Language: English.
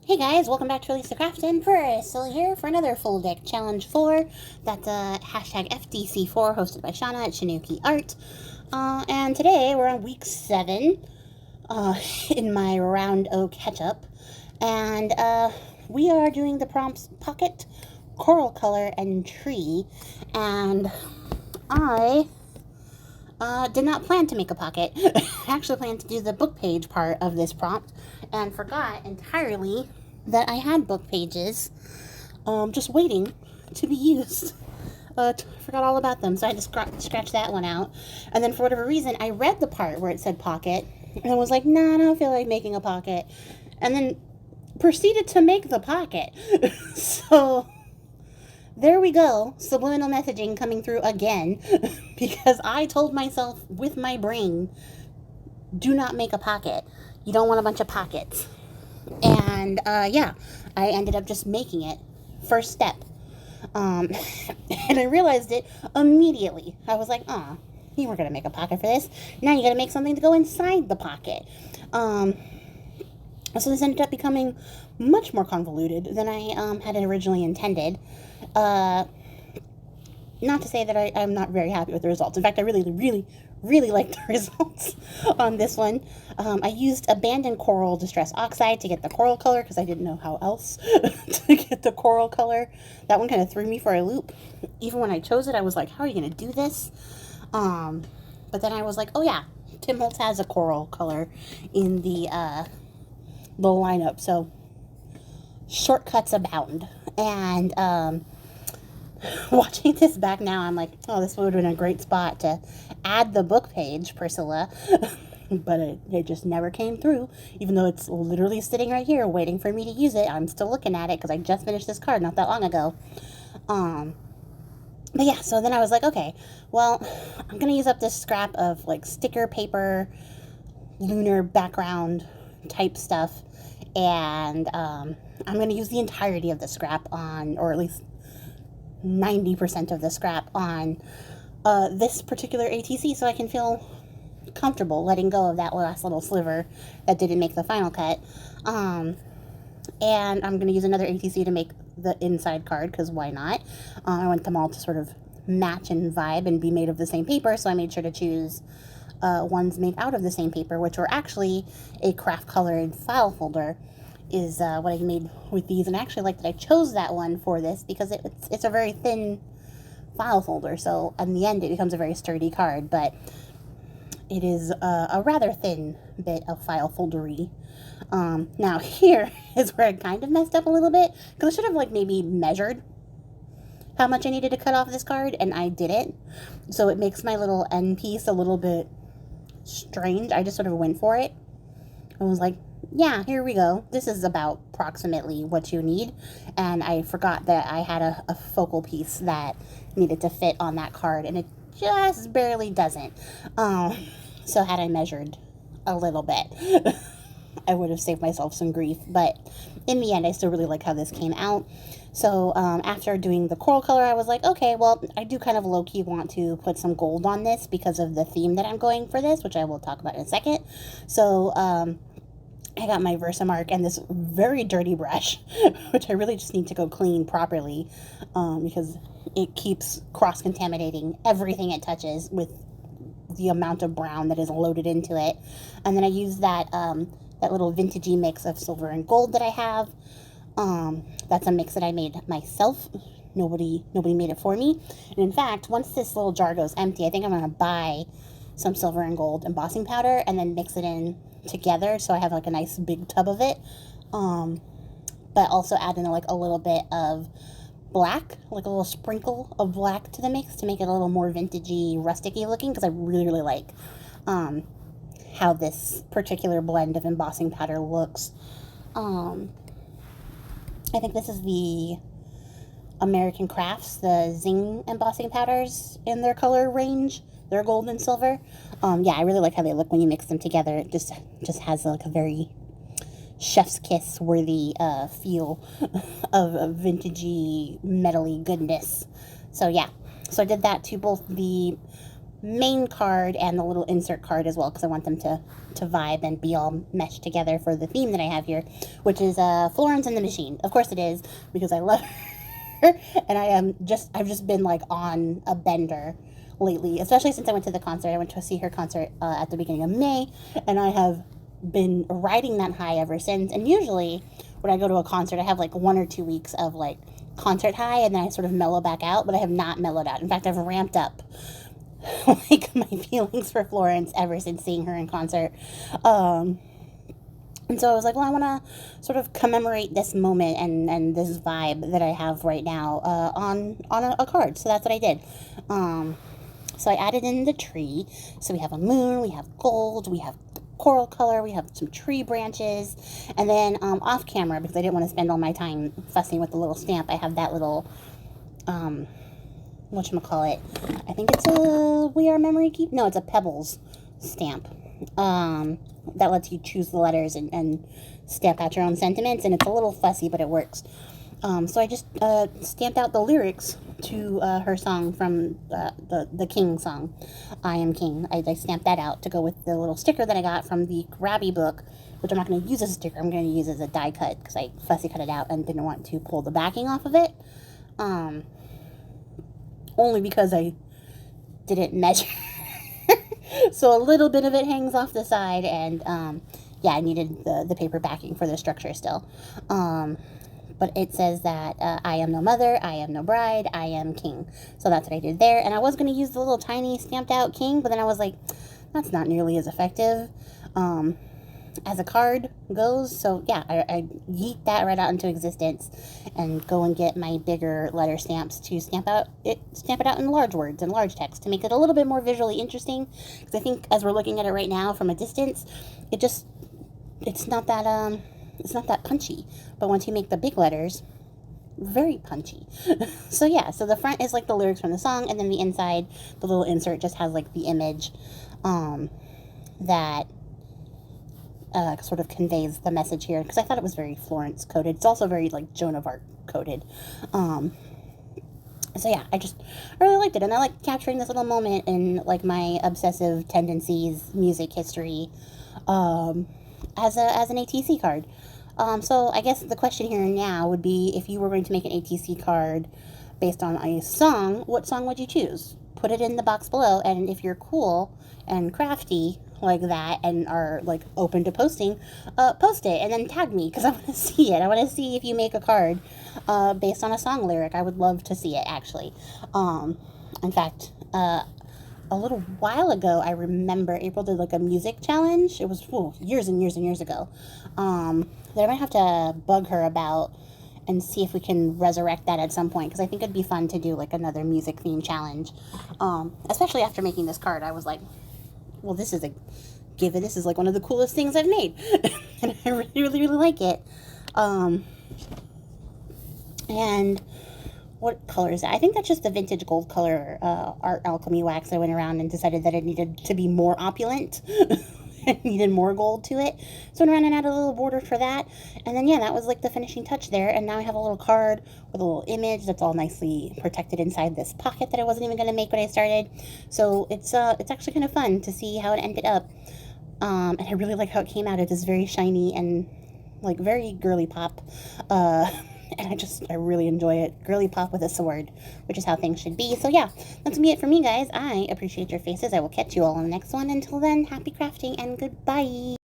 Hey guys, welcome back to Release the Craftin. Priscilla here for another full deck challenge 4. That's hashtag FDC4 hosted by Shauna at Shanouki Art. And today we're on week 7 in my round O catch-up. And we are doing the prompts Pocket, Coral Color, and Tree. And I did not plan to make a pocket. I actually planned to do the book page part of this prompt and forgot entirely that I had book pages just waiting to be used. Forgot all about them, so I had to scratch that one out. And then for whatever reason, I read the part where it said pocket and I was like, nah, I don't feel like making a pocket. And then proceeded to make the pocket. So there we go, subliminal messaging coming through again, because I told myself with my brain, do not make a pocket. You don't want a bunch of pockets. And yeah, I ended up just making it. First step. And I realized it immediately. I was like, you weren't going to make a pocket for this. Now you got to make something to go inside the pocket. So this ended up becoming much more convoluted than I had originally intended. Not to say that I'm not very happy with the results. In fact, I really like the results on this one. I used abandoned coral distress oxide to get the coral color because I didn't know how else to get the coral color. That one kind of threw me for a loop. Even when I chose it, I was like, how are you going to do this? But then I was like, oh yeah, Tim Holtz has a coral color in the lineup, so shortcuts abound. And watching this back now, I'm like, oh, this would have been a great spot to add the book page, Priscilla. But it just never came through, even though it's literally sitting right here waiting for me to use it. I'm still looking at it because I just finished this card not that long ago. But yeah, so then I was like, okay, well, I'm going to use up this scrap of like sticker paper, lunar background type stuff, and I'm going to use the entirety of the scrap on, or at least 90% of the scrap on this particular ATC, so I can feel comfortable letting go of that last little sliver that didn't make the final cut. And I'm going to use another ATC to make the inside card, because why not? I want them all to sort of match and vibe and be made of the same paper, so I made sure to choose ones made out of the same paper, which were actually a craft colored file folder is what I made with these. And I actually like that I chose that one for this because it's a very thin file folder, so in the end it becomes a very sturdy card, but it is a rather thin bit of file foldery. Now here is where I kind of messed up a little bit, because I should have like maybe measured how much I needed to cut off this card, and I didn't, so it makes my little end piece a little bit strange. I just sort of went for it. I was like, yeah, here we go. This is about approximately what you need. And I forgot that I had a focal piece that needed to fit on that card, and it just barely doesn't. So had I measured a little bit, I would have saved myself some grief. But in the end, I still really like how this came out. So after doing the coral color, I was like, okay, well, I do kind of low-key want to put some gold on this because of the theme that I'm going for this, which I will talk about in a second. So I got my Versamark and this very dirty brush, which I really just need to go clean properly, because it keeps cross-contaminating everything it touches with the amount of brown that is loaded into it. And then I use that that little vintagey mix of silver and gold that I have. That's a mix that I made myself. Nobody made it for me. And in fact, once this little jar goes empty, I think I'm going to buy some silver and gold embossing powder and then mix it in together, so I have like a nice big tub of it. But also add in like a little bit of black, like a little sprinkle of black to the mix to make it a little more vintagey, rusticy looking, because I really like how this particular blend of embossing powder looks. I think this is the American Crafts, the Zing embossing powders in their color range. They're gold and silver. Yeah, I really like how they look when you mix them together. It just has like a very chef's kiss worthy feel of a vintagey, metally goodness. So yeah, so I did that to both the main card and the little insert card as well, because I want them to vibe and be all meshed together for the theme that I have here, which is Florence and the Machine. Of course it is, because I love her, and I've just been like on a bender lately, especially since I went to the concert. I went to see her concert at the beginning of May, and I have been riding that high ever since. And usually when I go to a concert, I have like 1 or 2 weeks of like concert high, and then I sort of mellow back out, but I have not mellowed out. In fact, I've ramped up like my feelings for Florence ever since seeing her in concert. And so I was like, well, I want to sort of commemorate this moment and this vibe that I have right now on a card. So that's what I did. So I added in the tree. So we have a moon, we have gold, we have coral color, we have some tree branches, and then off camera, because I didn't want to spend all my time fussing with the little stamp, I have that little whatchamacallit, I think it's a We Are Memory Keep, no, it's a Pebbles stamp that lets you choose the letters and stamp out your own sentiments, and it's a little fussy, but it works. So I just stamped out the lyrics to her song from the King song, I Am King. I stamped that out to go with the little sticker that I got from the Grabby book, which I'm not going to use as a sticker. I'm going to use as a die cut, because I fussy cut it out and didn't want to pull the backing off of it. Only because I didn't measure. So a little bit of it hangs off the side, and yeah, I needed the paper backing for the structure still. But it says that I am no mother, I am no bride, I am king. So that's what I did there. And I was going to use the little tiny stamped out king, but then I was like, that's not nearly as effective as a card goes. So yeah, I yeet that right out into existence and go and get my bigger letter stamps to stamp it out in large words and large text to make it a little bit more visually interesting. Because I think as we're looking at it right now from a distance, it's not that punchy. But once you make the big letters, very punchy. So yeah, so the front is like the lyrics from the song, and then the inside, the little insert, just has like the image that sort of conveys the message here, because I thought it was very Florence coded. It's also very like Joan of Arc coded. So yeah, I really liked it, and I like capturing this little moment in like my obsessive tendencies, music history, as an ATC card. So I guess the question here now would be, if you were going to make an ATC card based on a song, what song would you choose? Put it in the box below, and if you're cool and crafty like that and are like open to posting, post it and then tag me, because I want to see it. I want to see if you make a card based on a song lyric. I would love to see it, actually. In fact, a little while ago, I remember April did like a music challenge. It was years and years and years ago. That I might have to bug her about and see if we can resurrect that at some point, because I think it'd be fun to do like another music theme challenge. Especially after making this card, I was like, well, this is this is like one of the coolest things I've made. And I really, really, really like it. And what color is that? I think that's just the vintage gold color Art Alchemy wax. I went around and decided that it needed to be more opulent. It needed more gold to it. So I went around and added a little border for that. And then, yeah, that was like the finishing touch there. And now I have a little card with a little image that's all nicely protected inside this pocket that I wasn't even going to make when I started. So it's actually kind of fun to see how it ended up. And I really like how it came out. It is very shiny and like very girly pop. And I really enjoy it. Girly pop with a sword, which is how things should be. So yeah, that's gonna be it for me, guys. I appreciate your faces. I will catch you all on the next one. Until then, happy crafting and goodbye.